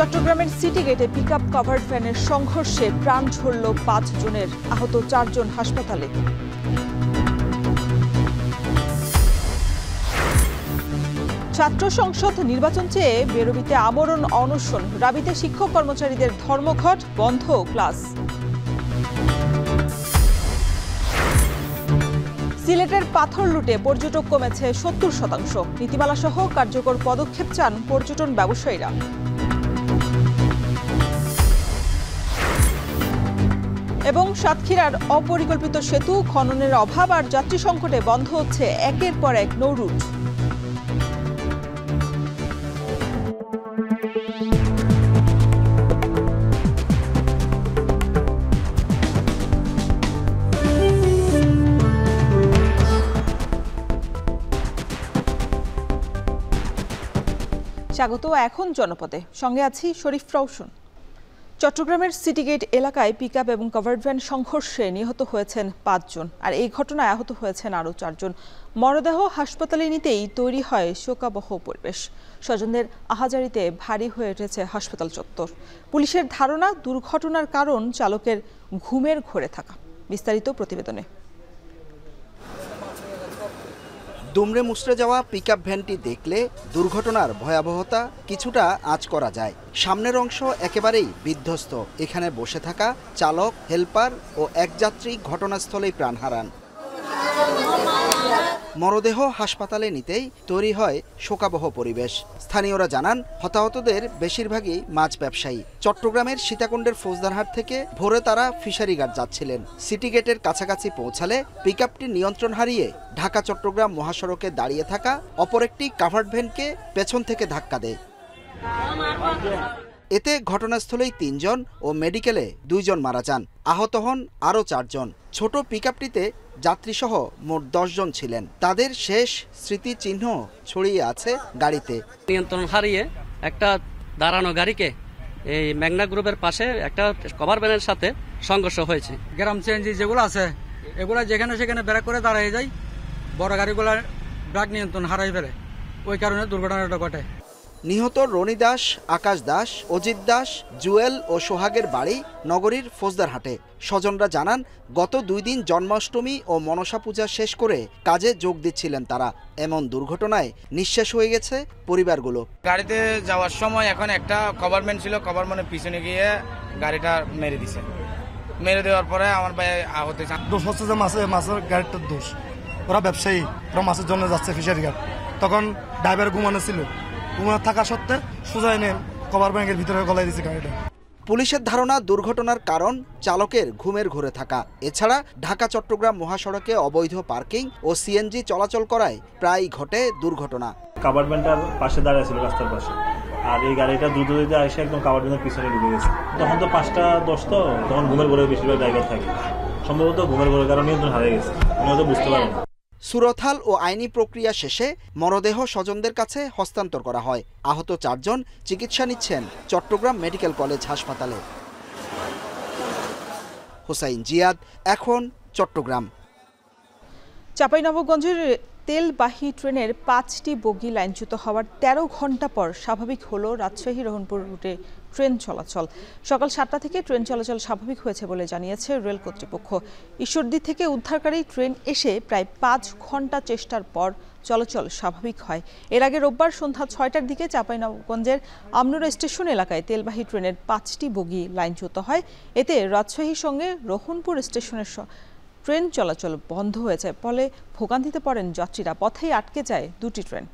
চট্টগ্রামের সিটি গেটে pickup covered ভ্যানের সংঘর্ষে প্রাণ ঝরল ৫ জনের, আহত ৪ জন হাসপাতালে। ছাত্র সংসদ নির্বাচন চেয়ে বেরোবিতে আমরণ অনশন, রাবিতে শিক্ষক কর্মচারীদের ধর্মঘট, বন্ধ ক্লাস। সিলেটের পাথর লুটে পর্যটক কমেছে ৭০%। নীতিমালা সহ কার্যকর পদক্ষেপ চান পর্যটন ব্যবসায়ীরা। এবং সাতক্ষীরার অপরিকল্পিত সেতু খননের অভাব আর যাত্রী সংকটে বন্ধ হচ্ছে একের পর এক নৌ রুট। স্বাগত এখন জনপদে, সঙ্গে আছি শরীফ রওশন। চট্টগ্রামের সিটি গেট এলাকায় পিকআপ এবং কভার্ড ভ্যান সংঘর্ষে নিহত হয়েছেন ৫ জন, আর এই ঘটনায় আহত হয়েছেন আরও ৪ জন। মরদেহ হাসপাতালে নিতেই তৈরি হয় শোকাবহ পরিবেশ। স্বজনদের আহাজারিতে ভারী হয়ে উঠেছে হাসপাতাল চত্বর। পুলিশের ধারণা, দুর্ঘটনার কারণ চালকের ঘুমের ঘোরে থাকা। বিস্তারিত প্রতিবেদনে। দুমড়ে মুচড়ে যাওয়া পিকআপ ভ্যানটি দেখলে দুর্ঘটনার ভয়াবহতা কিছুটা আঁচ করা যায়। সামনের অংশ একেবারেই বিধ্বস্ত। এখানে বসে থাকা চালক, হেলপার ও এক যাত্রী ঘটনাস্থলেই প্রাণ হারান। মরদেহ হাসপাতালে নিতেই তৈরি হয় শোকাবহ পরিবেশ। স্থানীয়রা জানান, হতাহতদের বেশিরভাগই মাছ ব্যবসায়ী। চট্টগ্রামের সীতাকুণ্ডের ফৌজদারহাট থেকে ভোরে তারা ফিশারি ঘাট যাচ্ছিলেন। সিটি গেটের কাছাকাছি পৌঁছালে পিকআপটি নিয়ন্ত্রণ হারিয়ে ঢাকা চট্টগ্রাম মহাসড়কে দাঁড়িয়ে থাকা অপর একটি কাভার্ড ভ্যানকে পেছন থেকে ধাক্কা দেয়। এতে ঘটনাস্থলেই ৩ জন ও মেডিকেলে ২ জন মারা যান। আহত হন আরও ৪ জন। ছোট পিকআপটিতে যাত্রীসহ মোট ১০ জন ছিলেন। তাদের শেষ স্মৃতিচিহ্ন ছড়িয়ে আছে গাড়িতে। নিয়ন্ত্রণ হারিয়ে একটা দাঁড়ানো গাড়িকে এই মেঘনা গ্রুপের পাশে একটা কভার ভ্যানের সাথে সংঘর্ষ হয়েছে। গ্রাম সিএনজি যেগুলো আছে এগুলো যেখানে সেখানে ব্রেক করে দাঁড়িয়ে যায়, বড় গাড়িগুলো ব্রেক নিয়ন্ত্রণ হারাই ফেলে, ওই কারণে দুর্ঘটনাটা ঘটে। নিহত রনি দাস, আকাশ দাস, অজিত দাস, জুয়েল ও সোহাগের বাড়ি নগরীর ফৌজদারহাটে। স্বজনরা জানান, গত ২ দিন জন্মাষ্টমী ও মনসা পূজা শেষ করে কাজে যোগ দিচ্ছিলেন তারা। এমন দুর্ঘটনায় নিঃশেষ হয়ে গেছে পরিবারগুলো। গাড়িতে যাওয়ার সময় এখন একটা কভারম্যান ছিল, কভারম্যানের পিছনে গিয়ে গাড়িটা মেরে দিছে। মেরে দেওয়ার পরে আমার ভাই আহত হয়েছে। দোষ হচ্ছে যে মাছের গাড়িটার দোষ। ওরা ব্যবসায়ী, ওরা মাছের জন্য যাচ্ছে ফিশারি ঘাট। তখন ড্রাইভার ঘুমানো ছিল, ঘুমানো থাকা সত্ত্বে সোজা এনে কভার ব্যাংকের ভিতরে গলায় দিয়েছে গাড়িটা। পুলিশের ধারণা, দুর্ঘটনার কারণ চালকের ঘুমের ঘোরে থাকা। এছাড়া ঢাকা চট্টগ্রাম মহাসড়কে অবৈধ পার্কিং ও সিএনজি চলাচল করায় প্রায়ই ঘটে দুর্ঘটনা। কাভার্ড ভ্যানটার পাশে দাঁড়িয়ে ছিল রাস্তার পাশে, আর এই গাড়িটা দ্রুত এসে একদম কাভার্ড ভ্যানের পিছনে ঢুকে গেছে। তখন তো ৫টা ১০, তো তখন ঘুমের ঘোরে বেশিরভাগ ড্রাইভার থাকে। সম্ভবত ঘুমের ঘোরের কারণে নিয়ন্ত্রণ হারিয়ে গেছে, উনি হয়তো বুঝতে পারেন। সুরতহাল ও আইনি প্রক্রিয়া শেষে মরদেহ স্বজনদের কাছে হস্তান্তর করা হয়। আহত ৪ জন চিকিৎসা নিচ্ছেন চট্টগ্রাম মেডিকেল কলেজ হাসপাতালে। হোসাইন জিয়াদ, এখন চট্টগ্রাম। চাঁপাইনবাবগঞ্জের তেলবাহী ট্রেনের ৫টি বগি লাইনচ্যুত হওয়ার ১৩ ঘণ্টা পর স্বাভাবিক হলো রাজশাহী রহনপুর রুটে ট্রেন চলাচল। সকাল ৭টা থেকে ট্রেন চলাচল স্বাভাবিক হয়েছে বলে জানিয়েছে রেল কর্তৃপক্ষ। ঈশ্বরদী থেকে উদ্ধারকারী ট্রেন এসে প্রায় ৫ ঘণ্টা চেষ্টার পর চলাচল স্বাভাবিক হয়। এর আগে রোববার সন্ধ্যা ৬টার দিকে চাঁপাইনবাবগঞ্জের আমনুরা স্টেশন এলাকায় তেলবাহী ট্রেনের ৫টি বগি লাইনচ্যুত হয়। এতে রাজশাহীর সঙ্গে রহনপুর স্টেশনের ট্রেন চলাচল বন্ধ হয়েছে, ফলে ভোগান্তিতে পড়েন যাত্রীরা। পথেই আটকে যায় ২টি ট্রেন।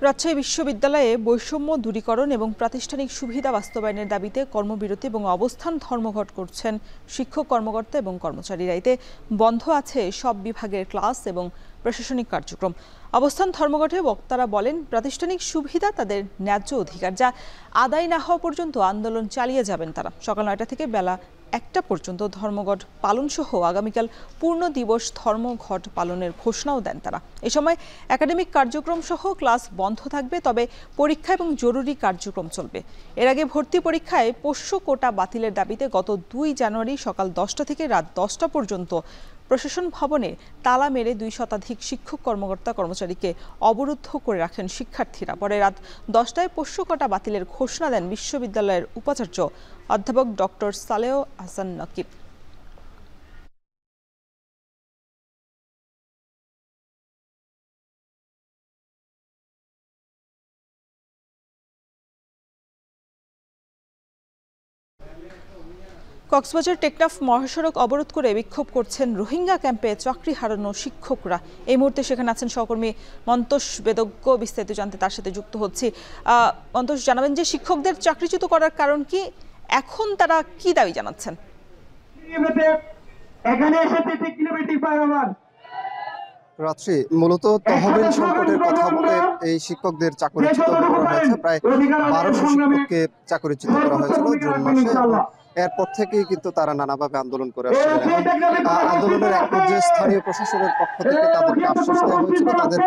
রাজশাহী বিশ্ববিদ্যালয়ে বৈষম্য দূরীকরণ এবং প্রাতিষ্ঠানিক সুবিধা বাস্তবায়নের দাবিতে কর্মবিরতি এবং অবস্থান ধর্মঘট করছেন শিক্ষক, কর্মকর্তা এবং কর্মচারীরা। এতে বন্ধ আছে সব বিভাগের ক্লাস এবং প্রশাসনিক কার্যক্রম। অবস্থান ধর্মঘটে বক্তারা বলেন, প্রাতিষ্ঠানিক সুবিধা তাদের ন্যায্য অধিকার, যা আদায় না হওয়া পর্যন্ত আন্দোলন চালিয়ে যাবেন তারা। সকাল ৯টা থেকে বেলা ১টা পর্যন্ত ধর্মঘট পালন সহ আগামীকাল পূর্ণ দিবস ধর্মঘট পালনের ঘোষণাও দেন তারা। এ সময় একাডেমিক কার্যক্রম সহ ক্লাস বন্ধ থাকবে, তবে পরীক্ষা এবং জরুরি কার্যক্রম চলবে। এর আগে ভর্তি পরীক্ষায় পোষ্য কোটা বাতিলের দাবিতে গত ২ জানুয়ারি সকাল ১০টা থেকে রাত ১০টা পর্যন্ত প্রশাসন ভবনে তালা মেরে 2 শতাধিক শিক্ষক কর্মকর্তা কর্মচারীকে অবরুদ্ধ করে রাখেন শিক্ষার্থীরা। পরে রাত 10টায় পোষ্যকটা বাতিলের ঘোষণা দেন বিশ্ববিদ্যালয়ের উপাচার্য অধ্যাপক ডক্টর সালেহ হাসান নকিব। কক্সবাজার টেকনাফ মহাসড়ক অবরোধ করে বিক্ষোভ করছেন রোহিঙ্গা ক্যাম্পে চাকরি হারানো শিক্ষকরা। এই মুহূর্তে সেখানে আছেন সহকর্মী মন্তোষ বেদজ্ঞ। বিস্তারিত জানতে তার সাথে যুক্ত হচ্ছি। মন্তোষ, জানাবেন যে শিক্ষকদের চাকরিচ্যুত করার কারণ কি, এখন তারা কি দাবি জানাচ্ছেন? রাত্রি মূলত তহবিল সংকটের কথা বলে এই শিক্ষকদের চাকরিচ্যুত করা হয়েছে। প্রায় 1200 শিক্ষককে চাকরিচ্যুত করা হয়েছিল জুন মাসে। এরপর থেকেই কিন্তু তারা নানাভাবে আন্দোলন করে আসছিলেন। আন্দোলনের এক পর্যায়ে স্থানীয় প্রশাসনের পক্ষ থেকে তাদেরকে আশ্বাস দেওয়া হয়েছিল তাদের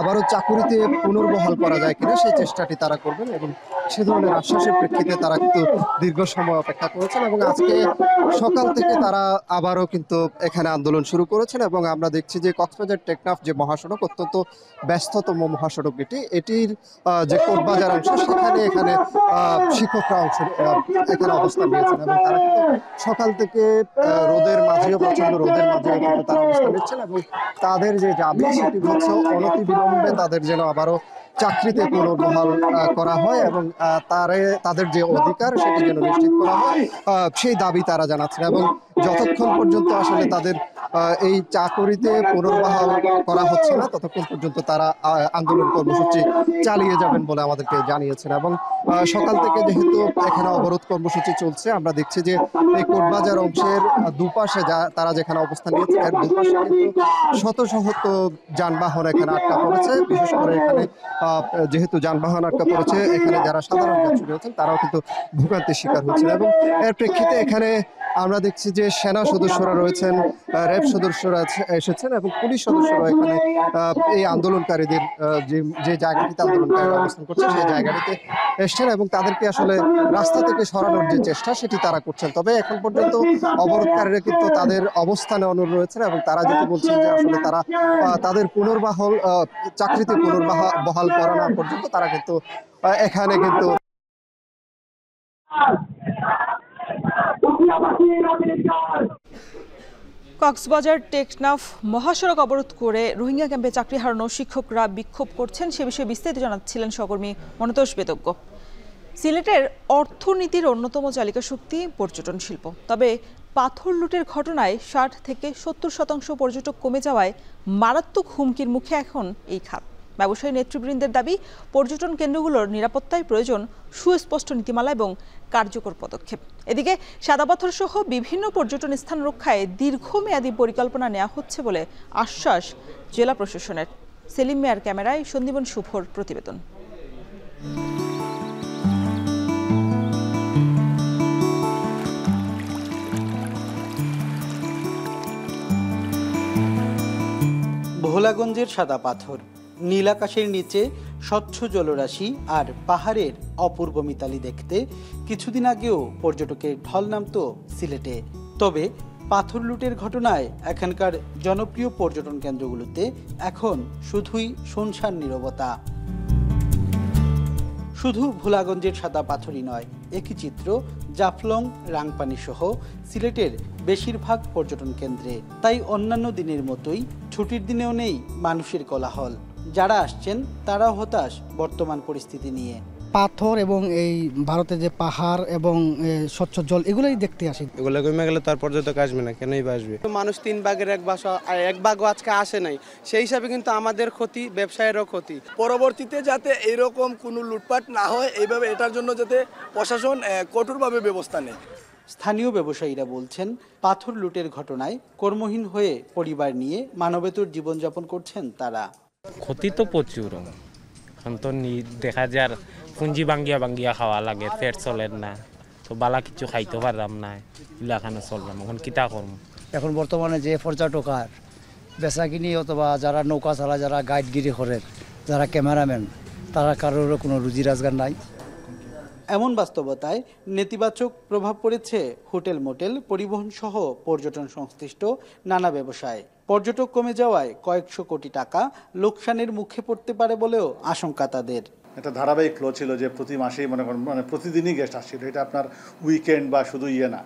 আবারও চাকুরিতে পুনর্বহাল করা যায় কিনা সেই চেষ্টাটি তারা করবেন, এবং সে ধরনের আশ্বাসের প্রেক্ষিতে তারা কিন্তু দীর্ঘ সময় অপেক্ষা করেছেন এবং আজকে সকাল থেকে তারা আবারও কিন্তু এখানে আন্দোলন শুরু করেছেন। এবং আমরা দেখছি যে কক্সবাজার টেকনাফ যে মহাসড়ক, অত্যন্ত ব্যস্ততম মহাসড়ক এটির যে কোটবাজার অংশ, এখানে শিক্ষকরা এখানে অবস্থান নিয়েছেন এবং তারা কিন্তু সকাল থেকে রোদের মাঝেও, প্রচন্ড রোদের মাঝেও কিন্তু তারা অবস্থান নিচ্ছেন এবং তাদের যে দাবি সেটি হচ্ছে অনতিবিলম্বে তাদের যেন আবারও চাকরিতে পুনর্বহাল করা হয় এবং তাদের যে অধিকার সেটি যেন নিশ্চিত করা হয়, সেই দাবি তারা জানাচ্ছেন। এবং যতক্ষণ পর্যন্ত আসলে তাদের এই চাকরিতে পুনর্বহাল করা হচ্ছে না, ততক্ষণ পর্যন্ত তারা আন্দোলন কর্মসূচি চালিয়ে যাবেন বলে আমাদেরকে জানিয়েছেন। এবং সকাল থেকে যেহেতু এখানে অবরোধ কর্মসূচি চলছে, আমরা দেখছি যে এই কোটবাজার অংশের দুপাশে তারা যেখানে অবস্থান নিয়েছে এর দুপাশে কিন্তু শত শত যানবাহন এখানে আটকা পড়েছে। বিশেষ করে এখানে যেহেতু যানবাহন আটকা পড়েছে, এখানে যারা সাধারণ যাত্রী রয়েছেন তারাও কিন্তু ভোগান্তির শিকার হচ্ছেন। এবং এর প্রেক্ষিতে এখানে আমরা দেখছি যে সেনা সদস্যরা রয়েছেন, র্যাব সদস্যরা এসেছেন এবং পুলিশ সদস্যরা এখানে এই আন্দোলনকারীদের যে জায়গাটিতে আন্দোলনকারীরা অবস্থান করছে সেই জায়গাটিতে এসছেন এবং তাদেরকে আসলে রাস্তা থেকে সরানোর যে চেষ্টা সেটি তারা করছেন। তবে এখন পর্যন্ত অবরোধকারীরা কিন্তু তাদের অবস্থানে অনড় রয়েছেন এবং তারা যেটি বলছেন যে আসলে তারা তাদের চাকরিতে পুনর্বহাল করা না পর্যন্ত তারা কিন্তু এখানে কিন্তু কক্সবাজার টেকনাফ মহাসড়ক অবরোধ করে রোহিঙ্গা ক্যাম্পে চাকরি হারানো শিক্ষকরা বিক্ষোভ করছেন। সে বিষয়ে বিস্তারিত জানাচ্ছিলেন সহকর্মী মন্তোষ বেদজ্ঞ। সিলেটের অর্থনীতির অন্যতম চালিকা শক্তি পর্যটন শিল্প। তবে পাথর লুটের ঘটনায় 60 থেকে 70% পর্যটক কমে যাওয়ায় মারাত্মক হুমকির মুখে এখন এই খাত। ব্যবসায়ী নেতৃবৃন্দের দাবি, পর্যটন কেন্দ্রগুলোর নিরাপত্তায় প্রয়োজন সুস্পষ্ট নীতিমালা এবং কার্যকর পদক্ষেপ। এদিকে সাদাপাথর সহ বিভিন্ন পর্যটন স্থান রক্ষায় দীর্ঘমেয়াদী পরিকল্পনা নেওয়া হচ্ছে বলে আশ্বাস জেলা প্রশাসনের। সেলিম মিয়ার ক্যামেরায় সন্দীপন শুভর প্রতিবেদন। ভোলাগঞ্জের সাদা পাথর, নীল আকাশের নিচে স্বচ্ছ জলরাশি আর পাহাড়ের অপূর্ব মিতালি দেখতে কিছুদিন আগেও পর্যটকের ঢল নামত সিলেটে। তবে পাথর লুটের ঘটনায় এখানকার জনপ্রিয় পর্যটন কেন্দ্রগুলোতে এখন শুধুই শুনশান নীরবতা। শুধু ভোলাগঞ্জের সাদা পাথরই নয়, একই চিত্র জাফলং, রাংপানি সহ সিলেটের বেশিরভাগ পর্যটন কেন্দ্রে। তাই অন্যান্য দিনের মতোই ছুটির দিনেও নেই মানুষের কোলাহল। যারা আসছেন তারাও হতাশ বর্তমান পরিস্থিতি নিয়ে। পাথর এবং এই ভারতে যে পাহাড় এবং স্বচ্ছ জল, এগুলোই দেখতে আসি। এগুলো কমে গেলে তার পর্যটক আসবে না, কেনই বা আসবে? মানুষ 3 ভাগের 1 ভাগও আজকে আসে নাই, সেই হিসাবে কিন্তু আমাদের ক্ষতি, ব্যবসায়েরও ক্ষতি। পরবর্তীতে যাতে এইরকম কোনো লুটপাট না হয়, এইভাবে এটার জন্য যাতে প্রশাসন কঠোরভাবে ব্যবস্থা নেয়। স্থানীয় ব্যবসায়ীরা বলছেন, পাথর লুটের ঘটনায় কর্মহীন হয়ে পরিবার নিয়ে মানবেতর জীবনযাপন করছেন তারা। ক্ষতি তো প্রচুর, এখন তো দেখা যায় পুঁজি বাঙ্গিয়া খাওয়া লাগে, পেট চলেন না, তো বালা কিছু খাইতে পারলাম না, এলাকানো চললাম, এখন কিতা করব। এখন বর্তমানে যে পর্যটক আর বেচা কিনি অথবা যারা নৌকা চালায়, যারা গাইডগিরি করে, যারা ক্যামেরাম্যান, তারা কারোর কোনো রুজি রোজগার নাই। এমন বাস্তবতায় নেতিবাচক প্রভাব পড়েছে হোটেল মোটেল পরিবহন সহ পর্যটন সংশ্লিষ্ট নানা ব্যবসায়। পর্যটক কমে যাওয়ায় কয়েকশো কোটি টাকা লোকসানের মুখে পড়তে পারে বলেও আশঙ্কা তাদের। একটা ধারাবাহিক ফ্লো ছিল যে প্রতি মাসেই মনে করেন প্রতিদিনই গেস্ট আসছিল। এটা আপনার উইকেন্ড বা শুধু না,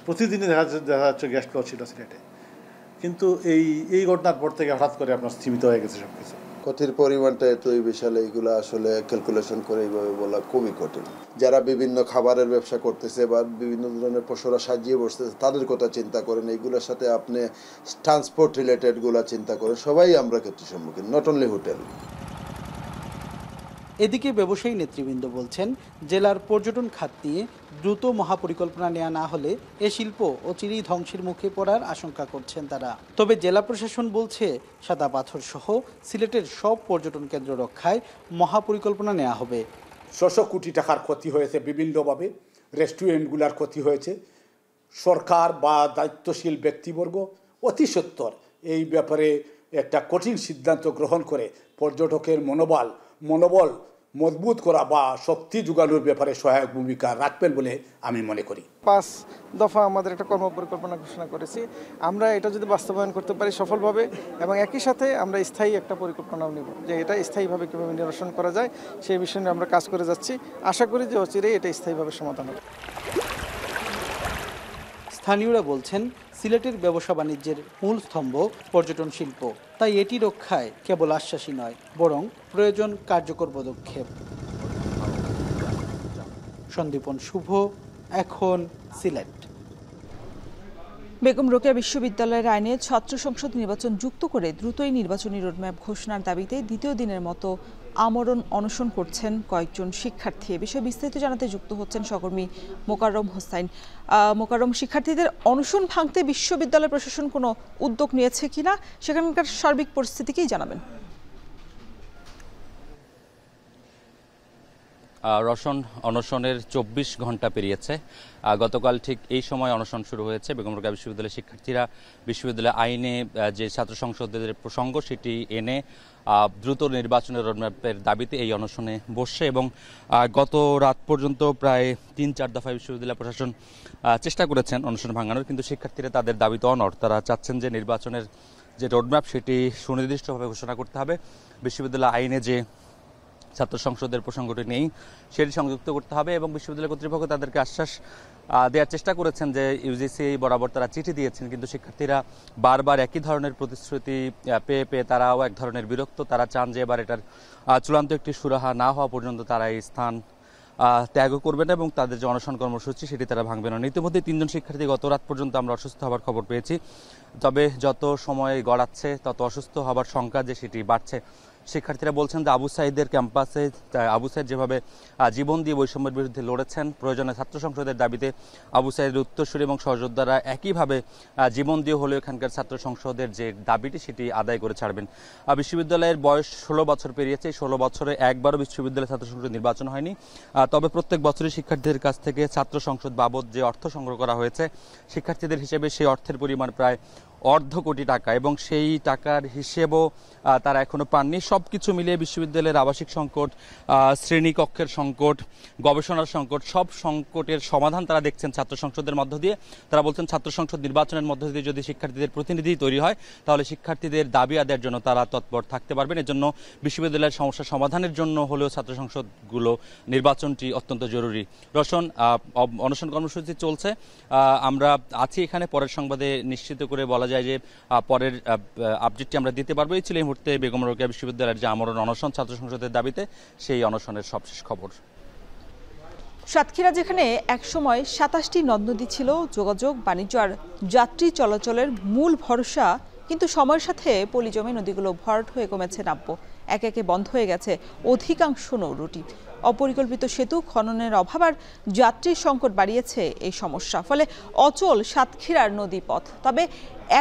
প্রতিদিনই দেখা যাচ্ছে গেস্ট ফ্লো ছিল সিলেটে। কিন্তু এই ঘটনার পর থেকে হঠাৎ করে আপনার স্থিমিত হয়ে গেছে সব কিছু। ক্ষতির পরিমাণটা এতই বিশাল, এইগুলো আসলে ক্যালকুলেশন করে এইভাবে বলা খুবই কঠিন। যারা বিভিন্ন খাবারের ব্যবসা করতেছে বা বিভিন্ন ধরনের পশুরা সাজিয়ে বসতেছে তাদের কথা চিন্তা করেন, এইগুলোর সাথে আপনি ট্রান্সপোর্ট রিলেটেডগুলো চিন্তা করেন, সবাই আমরা ক্ষতির সম্মুখীন, নট অনলি হোটেল। এদিকে ব্যবসায়ী নেতৃবৃন্দ বলছেন, জেলার পর্যটন খাত নিয়ে দ্রুত মহাপরিকল্পনা নেওয়া না হলে এ শিল্প অচিরেই ধ্বংসের মুখে পড়ার আশঙ্কা করছেন তারা। তবে জেলা প্রশাসন বলছে, সাদা পাথর সহ সিলেটের সব পর্যটন কেন্দ্র রক্ষায় মহাপরিকল্পনা নেওয়া হবে। ৬০০ কোটি টাকার ক্ষতি হয়েছে বিভিন্নভাবে, রেস্টুরেন্টগুলোর ক্ষতি হয়েছে। সরকার বা দায়িত্বশীল ব্যক্তিবর্গ অতি সত্বর এই ব্যাপারে একটা কঠিন সিদ্ধান্ত গ্রহণ করে পর্যটকের মনোবল মজবুত করা বা শক্তি যোগানোর ব্যাপারে সহায়ক ভূমিকা রাখবেন বলে আমি মনে করি। ৫ দফা আমাদের একটা কর্মপরিকল্পনা ঘোষণা করেছি। আমরা এটা যদি বাস্তবায়ন করতে পারি সফলভাবে, এবং একই সাথে আমরা স্থায়ী একটা পরিকল্পনাও নেব যে এটা স্থায়ীভাবে কীভাবে নিরসন করা যায়, সেই বিষয়ে নিয়ে আমরা কাজ করে যাচ্ছি। আশা করি যে অচিরেই এটা স্থায়ীভাবে সমাধান হবে। স্থানীয়রা বলছেন, সিলেটের ব্যবসা বাণিজ্যের মূল স্তম্ভ পর্যটন শিল্প, তাই এটি রক্ষায় কেবল আশ্বাসী নয়, বরং প্রয়োজন কার্যকর পদক্ষেপ। সন্দীপন শুভ, এখন সিলেট। বেগম রোকেয়া বিশ্ববিদ্যালয়ের আইনে ছাত্র সংসদ নির্বাচন যুক্ত করে দ্রুতই নির্বাচনী রোডম্যাপ ঘোষণার দাবিতে দ্বিতীয় দিনের মতো আমরণ অনশন করছেন কয়েকজন শিক্ষার্থী। এ বিষয়ে বিস্তারিত জানাতে যুক্ত হচ্ছেন সহকর্মী মোকাররম হোসাইন। মোকাররম, শিক্ষার্থীদের অনশন ভাঙতে বিশ্ববিদ্যালয় প্রশাসন কোনো উদ্যোগ নিয়েছে কিনা, সেখানকার সার্বিক পরিস্থিতিকেই জানাবেন। রওশন, অনশনের ২৪ ঘন্টা পেরিয়েছে। গতকাল ঠিক এই সময় অনশন শুরু হয়েছে। বেগম রোকেয়া বিশ্ববিদ্যালয়ের শিক্ষার্থীরা বিশ্ববিদ্যালয় আইনে যে ছাত্র সংসদের প্রসঙ্গ সেটি এনে দ্রুত নির্বাচনের রোডম্যাপের দাবিতে এই অনশনে বসছে, এবং গত রাত পর্যন্ত প্রায় ৩-৪ দফায় বিশ্ববিদ্যালয় প্রশাসন চেষ্টা করেছেন অনশন ভাঙানোর, কিন্তু শিক্ষার্থীরা তাদের দাবিতে অনড়। তারা চাচ্ছেন যে নির্বাচনের যে রোডম্যাপ সেটি সুনির্দিষ্টভাবে ঘোষণা করতে হবে। বিশ্ববিদ্যালয় আইনে যে ছাত্র সংসদের প্রসঙ্গটি নেই সেটি সংযুক্ত করতে হবে, এবং বিশ্ববিদ্যালয় কর্তৃপক্ষ তাদেরকে আশ্বাস দেওয়ার চেষ্টা করেছেন যে ইউজিসি বরাবর তারা চিঠি দিয়েছেন, কিন্তু শিক্ষার্থীরা বারবার একই ধরনের প্রতিশ্রুতি পেয়ে তারাও এক ধরনের বিরক্ত। তারা চান যে এবার এটার চূড়ান্ত একটি সুরাহা না হওয়া পর্যন্ত তারা এই স্থান ত্যাগ করবেন এবং তাদের যে অনশন কর্মসূচি সেটি তারা ভাঙবেন না। ইতিমধ্যে ৩ জন শিক্ষার্থী গত রাত পর্যন্ত আমরা অসুস্থ হওয়ার খবর পেয়েছি, তবে যত সময় গড়াচ্ছে তত অসুস্থ হওয়ার সংখ্যা যে সেটি বাড়ছে। শিক্ষার্থীরা বলছেন যে আবু সাঈদের ক্যাম্পাসে আবু সাঈদ যেভাবে জীবন দিয়ে বৈষম্যের বিরুদ্ধে লড়েছেন, প্রয়োজনে ছাত্র সংসদের দাবিতে আবু সাঈদের উত্তরসূরি এবং সহযোদ্ধারা একইভাবে জীবন দিয়ে হলেও এখানকার ছাত্র সংসদের যে দাবিটি সেটি আদায় করে ছাড়বেন। বিশ্ববিদ্যালয়ের বয়স 16 বছর পেরিয়েছে। 16 বছরে একবারও বিশ্ববিদ্যালয়ের ছাত্র সংসদ নির্বাচন হয়নি, তবে প্রত্যেক বছরই শিক্ষার্থীদের কাছ থেকে ছাত্র সংসদ বাবদ যে অর্থ সংগ্রহ করা হয়েছে শিক্ষার্থীদের হিসেবে সেই অর্থের পরিমাণ প্রায় 1.5 কোটি টাকা, এবং সেই টাকার হিসেবও তারা এখনো পাননি। সবকিছু মিলিয়ে বিশ্ববিদ্যালয়ের আবাসিক সংকট, শ্রেণীকক্ষের সংকট, গবেষণার সংকট, সব সংকটের সমাধান তারা দেখছেন ছাত্র সংসদের মধ্য দিয়ে। তারা বলছেন ছাত্র সংসদ নির্বাচনের মধ্য দিয়ে যদি শিক্ষার্থীদের প্রতিনিধি তৈরি হয় তাহলে শিক্ষার্থীদের দাবি আদায়ের জন্য তারা তৎপর থাকতে পারবেন। এজন্য বিশ্ববিদ্যালয়ের সমস্যা সমাধানের জন্য হলেও ছাত্র সংসদগুলো নির্বাচনটি অত্যন্ত জরুরি। রওশন, অনশন কর্মসূচি চলছে, আমরা আছি এখানে। পরের সংবাদে নিশ্চিত করে বলা যায় যে পরের আপডেটটি আমরা দিতে পারবো। এই ছিল এই মুহূর্তে বেগম রোকেয়া বিশ্ববিদ্যালয়ের যে আমরণ অনশন ছাত্র সংসদের দাবিতে, সেই অনশনের সবশেষ খবর। সাতক্ষীরা, যেখানে একসময় 27টি নদ নদী ছিল যোগাযোগ, বাণিজ্য আর যাত্রী চলাচলের মূল ভরসা, কিন্তু সময়ের সাথে পলি জমে নদীগুলো ভরাট হয়ে কমেছে নাব্য। একে একে বন্ধ হয়ে গেছে অধিকাংশ নৌরুটি। অপরিকল্পিত সেতু খননের অভাব আর যাত্রী সংকট বাড়িয়েছে এই সমস্যা, ফলে অচল সাতক্ষীরার নদীপথ। তবে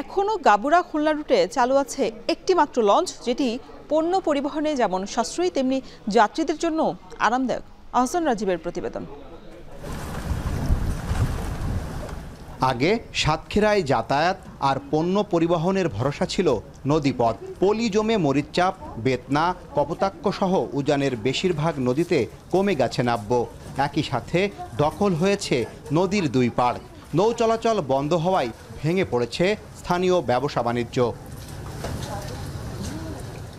এখনও গাবুরা খুলনা রুটে চালু আছে একটি মাত্র লঞ্চ, যেটি পণ্য পরিবহনে যেমন সাশ্রয়ী তেমনি যাত্রীদের জন্য আরামদায়ক। আহসান রাজীবের প্রতিবেদন। আগে সাতক্ষীরায় যাতায়াত আর পণ্য পরিবহনের ভরসা ছিল নদীপথ। পলি জমে মরিচচাপ, বেতনা, কপোতাক্ষ সহ উজানের বেশিরভাগ নদীতে কমে গেছে নাব্য। একই সাথে দখল হয়েছে নদীর দুই পাড়। নৌ চলাচল বন্ধ হওয়ায় ভেঙে পড়েছে স্থানীয় ব্যবসা বাণিজ্য।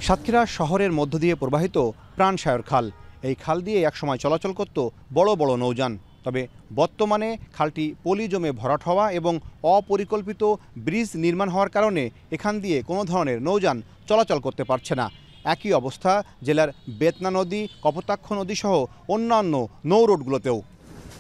সাতক্ষীরা শহরের মধ্য দিয়ে প্রবাহিত প্রাণসায়র খাল। এই খাল দিয়ে একসময় চলাচল করত বড় বড় নৌযান। তবে বর্তমানে খালটি পলি জমে ভরাট হওয়া এবং অপরিকল্পিত ব্রিজ নির্মাণ হওয়ার কারণে এখান দিয়ে কোনো ধরনের নৌযান চলাচল করতে পারছে না। একই অবস্থা জেলার বেতনা নদী, কপোতাক্ষ নদী সহ অন্যান্য নৌ রুটগুলোতেও।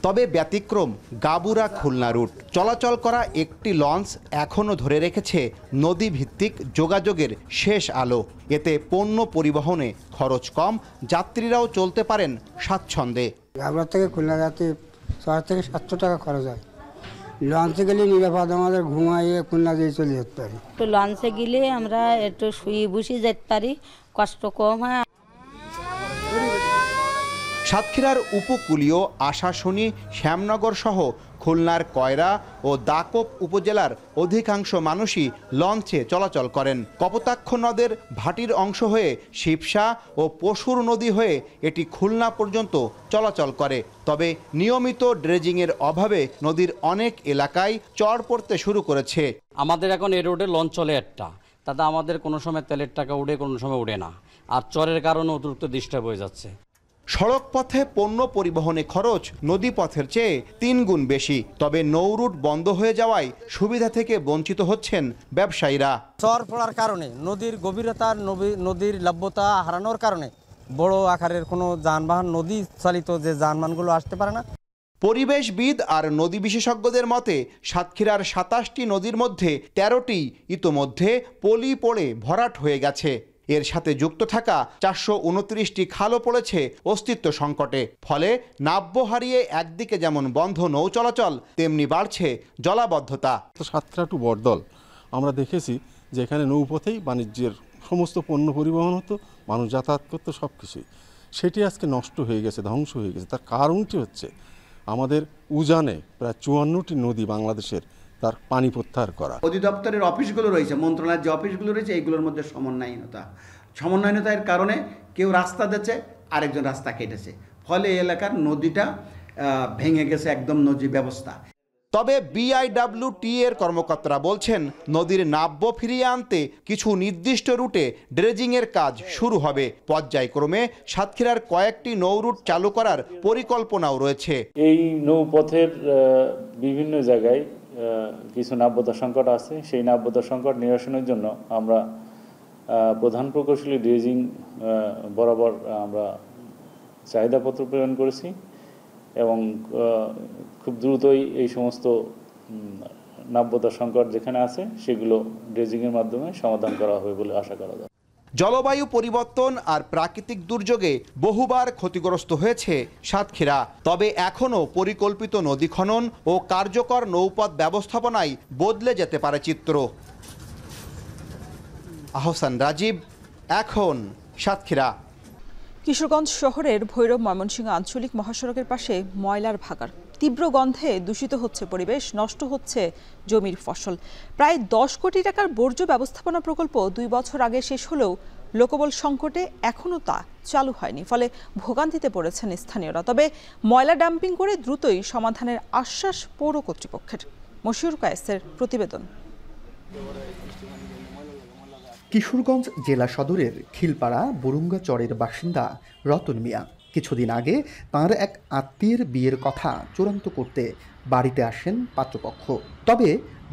তবে ব্যতিক্রম গাবুরা খুলনা রুট। চলাচল করা একটি লঞ্চ এখনও ধরে রেখেছে নদী ভিত্তিক যোগাযোগের শেষ আলো। এতে পণ্য পরিবহনে খরচ কম, যাত্রীরাও চলতে পারেন স্বাচ্ছন্দ্যে। গাবুরা থেকে খুলনা যাতে 6 থেকে 700 টাকা খরচ হয়। লঞ্চে গেলে নিরাপদ, আমাদের ঘুমাইয়ে খুলনা দিয়ে চলে যেতে পারি। তো লঞ্চে গেলে আমরা একটু শুয়ে বসে যেতে পারি, কষ্ট কম হয়। সাতক্ষীরার উপকূলীয় আশাশুনি, শ্যামনগর সহ খুলনার কয়রা ও দাকোপ উপজেলার অধিকাংশ মানুষই লঞ্চে চলাচল করেন। কপোতাক্ষ নদের ভাটির অংশ হয়ে শিবসা ও পশুর নদী হয়ে এটি খুলনা পর্যন্ত চলাচল করে। তবে নিয়মিত ড্রেজিংয়ের অভাবে নদীর অনেক এলাকায় চর পড়তে শুরু করেছে। আমাদের এখন এই রোডে লঞ্চ চলে একটা, তাতে আমাদের কোনো সময় তেলের টাকা উঠে, কোনো সময় উঠে না। আর চরের কারণে অতিরিক্ত ডিস্টার্ব হয়ে যাচ্ছে। সড়ক পথে পণ্য পরিবহনে খরচ নদী পথের চেয়ে 3 গুণ বেশি। তবে নৌ রুট বন্ধ হয়ে যাওয়ায় সুবিধা থেকে বঞ্চিত হচ্ছেন ব্যবসায়ীরা। চর পড়ার কারণে নদীর গভীরতা, নদীর লভ্যতা হারানোর কারণে বড় আকারের কোনো যানবাহন, নদী চালিত যে যানবাহনগুলো আসতে পারে না। পরিবেশবিদ আর নদী বিশেষজ্ঞদের মতে সাতক্ষীরার 27টি নদীর মধ্যে 13টি ইতোমধ্যে পলি পড়ে ভরাট হয়ে গেছে। এর সাথে যুক্ত থাকা 429টি খালও পড়েছে অস্তিত্ব সংকটে। ফলে নাব্য হারিয়ে একদিকে যেমন বন্ধ নৌ চলাচল, তেমনি বাড়ছে জলাবদ্ধতা। সাতক্ষীরা টু বড়দল আমরা দেখেছি যে এখানে নৌপথেই বাণিজ্যের সমস্ত পণ্য পরিবহন হতো, মানুষ যাতায়াত করতো, সব কিছুই। সেটি আজকে নষ্ট হয়ে গেছে, ধ্বংস হয়ে গেছে। তার কারণটি হচ্ছে আমাদের উজানে প্রায় 54টি নদী বাংলাদেশের তার পানি প্রত্যাহার করা। অধিদপ্তরের অফিসগুলো রয়েছে, মন্ত্রণালয়ের যে অফিসগুলো রয়েছে, এইগুলোর মধ্যে সমন্বয়হীনতার কারণে কেউ রাস্তা দিচ্ছে, আরেকজন রাস্তা কেটেছে। ফলে এই এলাকার নদীটা ভেঙে গেছে একদম নদী ব্যবস্থা। তবে বিআইডব্লিউটি এর কর্মকর্তারা বলছেন নদীর নাব্য ফিরিয়ে আনতে কিছু নির্দিষ্ট রুটে ড্রেজিংয়ের কাজ শুরু হবে। পর্যায়ক্রমে সাতক্ষীরার কয়েকটি নৌ রুট চালু করার পরিকল্পনাও রয়েছে। এই নৌপথের বিভিন্ন জায়গায় কিছু নাব্যতা সংকট আছে। সেই নাব্যতা সংকট নিরসনের জন্য আমরা প্রধান প্রকৌশলী ড্রেজিং বরাবর আমরা চাহিদাপত্র প্রেরণ করেছি এবং খুব দ্রুতই এই সমস্ত নাব্যতা সংকট যেখানে আছে সেগুলো ড্রেজিংয়ের মাধ্যমে সমাধান করা হবে বলে আশা করা যায়। জলবায়ু পরিবর্তন আর প্রাকৃতিক দুর্যোগে বহুবার ক্ষতিগ্রস্ত হয়েছে সাতক্ষীরা। তবে এখনও পরিকল্পিত নদী খনন ও কার্যকর নৌপথ ব্যবস্থাপনায় বদলে যেতে পারে চিত্র। আহসান রাজীব, এখন সাতক্ষীরা। কিশোরগঞ্জ শহরের ভৈরব ময়মনসিংহ আঞ্চলিক মহাসড়কের পাশে ময়লার ভাগাড়। তীব্র গন্ধে দূষিত হচ্ছে পরিবেশ, নষ্ট হচ্ছে জমির ফসল। প্রায় 10 কোটি টাকার বর্জ্য ব্যবস্থাপনা প্রকল্প 2 বছর আগে শেষ হলেও লোকবল সংকটে এখনও তা চালু হয়নি। ফলে ভোগান্তিতে পড়েছেন স্থানীয়রা। তবে ময়লা ডাম্পিং করে দ্রুতই সমাধানের আশ্বাস পৌর কর্তৃপক্ষের। মশিউর কায়েসের প্রতিবেদন। কিশোরগঞ্জ জেলা সদরের খিলপাড়া বুরুঙ্গা চরের বাসিন্দা রতন মিয়া কিছুদিন আগে তাঁর এক আত্মীয়ের বিয়ের কথা চূড়ান্ত করতে বাড়িতে আসেন পাত্রপক্ষ। তবে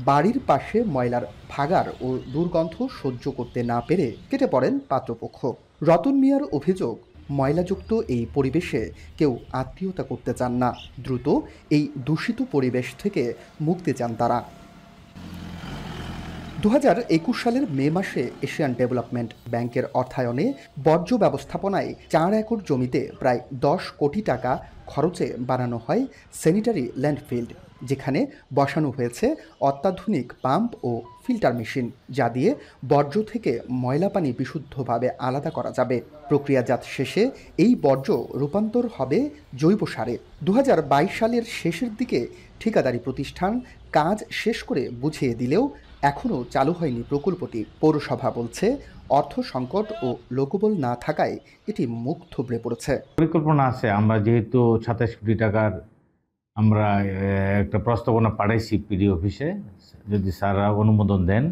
বাড়ির পাশে ময়লার ভাগাড় ও দুর্গন্ধ সহ্য করতে না পেরে কেটে পড়েন পাত্রপক্ষ। রতন মিয়ার অভিযোগ, ময়লাযুক্ত এই পরিবেশে কেউ আত্মীয়তা করতে চান না। দ্রুত এই দূষিত পরিবেশ থেকে মুক্তি চান তারা। 2021 সালের মে মাসে এশিয়ান ডেভেলপমেন্ট ব্যাংকের অর্থায়নে বর্জ্য ব্যবস্থাপনায় 4 একর জমিতে প্রায় 10 কোটি টাকা খরচে বানানো হয় স্যানিটারি ল্যান্ডফিল্ড, যেখানে বসানো হয়েছে অত্যাধুনিক পাম্প ও ফিল্টার মেশিন, যা দিয়ে বর্জ্য থেকে ময়লা পানি বিশুদ্ধভাবে আলাদা করা যাবে। প্রক্রিয়াজাত শেষে এই বর্জ্য রূপান্তর হবে জৈব সারে। 2022 সালের শেষের দিকে ঠিকাদারি প্রতিষ্ঠান কাজ শেষ করে বুঝিয়ে দিলেও এখনও চালু হয়নি প্রকল্পটি। পৌরসভা বলছে অর্থ সংকট ও লোকবল না থাকায় এটি মুখ থুবড়ে পড়েছে। পরিকল্পনা আছে, আমরা যেহেতু 27 কোটি টাকার আমরা একটা প্রস্তাবনা পাঠাইছি পিডি অফিসে, যদি স্যাররা অনুমোদন দেন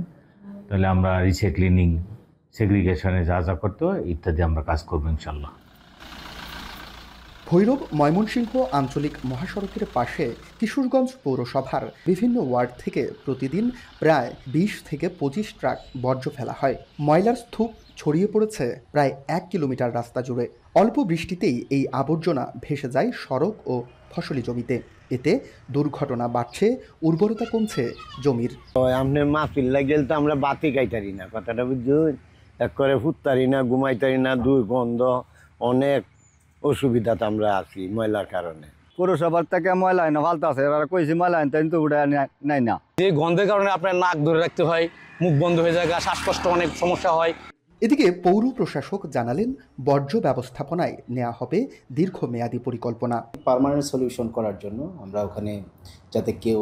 তাহলে আমরা রিসাইক্লিং, সেগ্রিগেশনে যা যা করতে হয় ইত্যাদি আমরা কাজ করবো ইনশাল্লাহ। ভৈরব ময়মনসিংহ আঞ্চলিক মহাসড়কের পাশে কিশোরগঞ্জ পৌরসভার বিভিন্ন ওয়ার্ড থেকে প্রতিদিন প্রায় 20 থেকে 25 ট্রাক বর্জ্য ফেলা হয়। ময়লার স্তূপ ছড়িয়ে পড়েছে প্রায় 1 কিলোমিটার রাস্তা জুড়ে। অল্প বৃষ্টিতেই এই আবর্জনা ভেসে যায় সড়ক ও ফসলি জমিতে। এতে দুর্ঘটনা বাড়ছে, উর্বরতা কমছে জমির। আপনি মাহফিল লাগিয়ে তো আমরা বাতি গাইতারি না, কথাটা বুঝুন, এক করে ফুটতারি না, ঘুমাইতারি না, দুর্গন্ধ, অনেক অসুবিধাতে আমরা আছি ময়লার কারণে। পৌরসভার থেকে ময়লা আইনা ফালতে আছে, এরা কইছি ময়লা আনতে কিন্তু ওটা নাই না। এই গন্ধের কারণে আপনার নাক ধরে রাখতে হয়, মুখ বন্ধ হয়ে যায়, শ্বাসকষ্ট অনেক সমস্যা হয়। এদিকে পৌর প্রশাসক জানালেন বর্জ্য ব্যবস্থাপনায় নেওয়া হবে দীর্ঘমেয়াদী পরিকল্পনা। পার্মানেন্ট সলিউশন করার জন্য আমরা ওখানে যাতে কেউ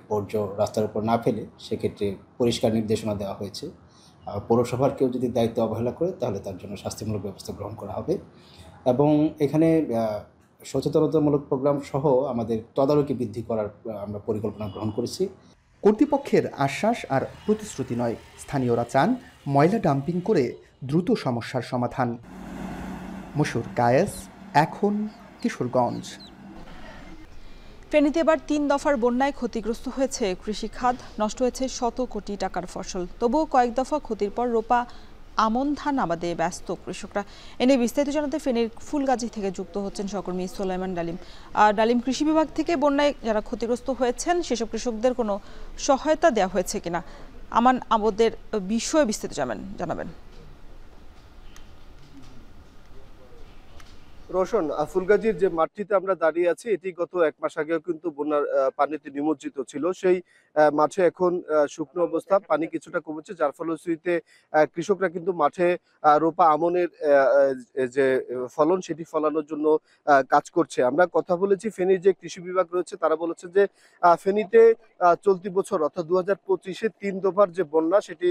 বর্জ্য রাস্তার উপর না ফেলে সেক্ষেত্রে পরিষ্কার নির্দেশনা দেওয়া হয়েছে। পৌরসভার কেউ যদি দায়িত্ব অবহেলা করে তাহলে তার জন্য শাস্তিমূলক ব্যবস্থা গ্রহণ করা হবে এবং এখানে সচেতনতামূলক প্রোগ্রাম সহ আমাদের তদারকি বৃদ্ধি করার আমরা পরিকল্পনা গ্রহণ করেছি। কর্তৃপক্ষের আশ্বাস আর প্রতিশ্রুতি নয়, স্থানীয়রা চান ময়লা ডাম্পিং করে দ্রুত সমস্যার সমাধান। মশুর কায়েস, এখন কিশোরগঞ্জ। ফেনীতে এবার 3 দফার বন্যায় ক্ষতিগ্রস্ত হয়েছে কৃষিখাত, নষ্ট হয়েছে শত কোটি টাকার ফসল। তবুও কয়েক দফা ক্ষতির পর রোপা আমন ধান আবাদে ব্যস্ত কৃষকরা। এনে বিস্তারিত জানাতে ফেনীর ফুলগাজী থেকে যুক্ত হচ্ছেন সহকর্মী সোলাইমান ডালিম। ডালিম, কৃষি বিভাগ থেকে বন্যায় যারা ক্ষতিগ্রস্ত হয়েছেন সেসব কৃষকদের কোনো সহায়তা দেওয়া হয়েছে কিনা, আমান আবাদের বিষয়ে বিস্তারিত জানাবেন। রোশন, ফুলগাজীর যে মাঠটিতে আমরা দাঁড়িয়ে আছি এটি গত 1 মাস আগেও কিন্তু বন্যার পানিতে নিমজ্জিত ছিল। সেই মাঠে এখন শুকনো অবস্থা, পানি কিছুটা কমেছে, যার ফলশ্রুতিতে কৃষকরা কিন্তু মাঠে রোপা আমনের যে ফলন সেটি ফলানোর জন্য কাজ করছে। আমরা কথা বলেছি ফেনীর যে কৃষি বিভাগ রয়েছে, তারা বলেছে যে ফেনীতে চলতি বছর অর্থাৎ 2025-এ 3 দফার যে বন্যা সেটি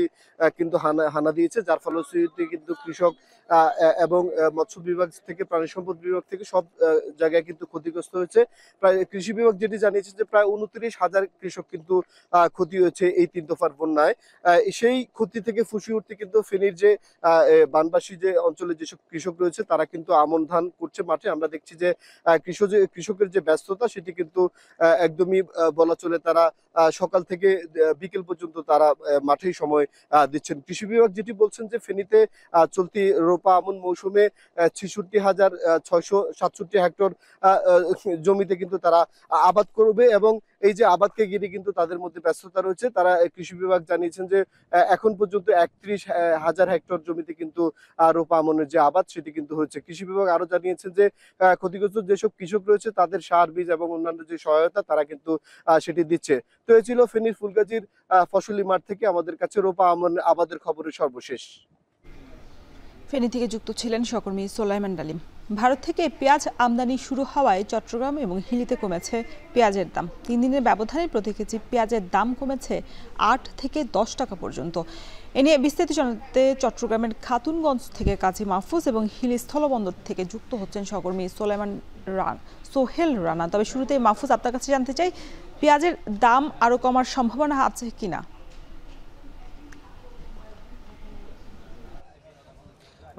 কিন্তু হানা দিয়েছে, যার ফলশ্রুতিতে কিন্তু কৃষক এবং মৎস্য বিভাগ থেকে প্রাণী সম্পদ বিভাগ থেকে সব জায়গায় কিন্তু ক্ষতিগ্রস্ত হয়েছে। প্রায় কৃষি বিভাগ যেটি জানিয়েছে যে প্রায় 29,000 কৃষক কিন্তু ক্ষতি হয়েছে এই 3 দফার বন্যায়। সেই ক্ষতি থেকে ফুসিয়ে উঠতে কিন্তু ফেনীর যে বানবাসী যে অঞ্চলে যেসব কৃষক রয়েছে তারা কিন্তু আমন ধান করছে মাঠে। আমরা দেখছি যে কৃষকের যে ব্যস্ততা সেটি কিন্তু একদমই বলা চলে, তারা সকাল থেকে বিকেল পর্যন্ত তারা মাঠেই সময় দিচ্ছেন। কৃষি বিভাগ যেটি বলছেন যে ফেনীতে চলতি রোপা আমন মৌসুমে 66,667 হেক্টর জমিতে কিন্তু তারা আবাদ করবে এবং এই যে আবাদকে ঘিরে কিন্তু তাদের মধ্যে ব্যস্ততা রয়েছে। তারা কৃষি বিভাগ জানিয়েছেন যে এখন পর্যন্ত 31,000 হেক্টর জমিতে কিন্তু রোপা আমনের যে আবাদ সেটি কিন্তু হচ্ছে। কৃষি বিভাগ আরো জানিয়েছেন যে ক্ষতিগ্রস্ত যেসব কৃষক রয়েছে তাদের সার, বীজ এবং অন্যান্য যে সহায়তা তারা কিন্তু সেটি দিচ্ছে। তো এই ছিল ফেনীর ফুলগাজীর ফসলি মাঠ থেকে আমাদের কাছে রোপা আমন আবাদের খবরের সর্বশেষ। ফেনী থেকে যুক্ত ছিলেন সহকর্মী সোলাইমান ডালিম। ভারত থেকে পেঁয়াজ আমদানি শুরু হওয়ায় চট্টগ্রাম এবং হিলিতে কমেছে পেঁয়াজের দাম। 3 দিনের ব্যবধানে প্রতি কেজি পেঁয়াজের দাম কমেছে 8 থেকে 10 টাকা পর্যন্ত। এ নিয়ে বিস্তারিত জানাতে চট্টগ্রামের খাতুনগঞ্জ থেকে কাজী মাহফুজ এবং হিলি স্থলবন্দর থেকে যুক্ত হচ্ছেন সহকর্মী সোহেল রানা। তবে শুরুতেই মাহফুজ, আপনার কাছে জানতে চাই, পেঁয়াজের দাম আরো কমার সম্ভাবনা আছে কিনা?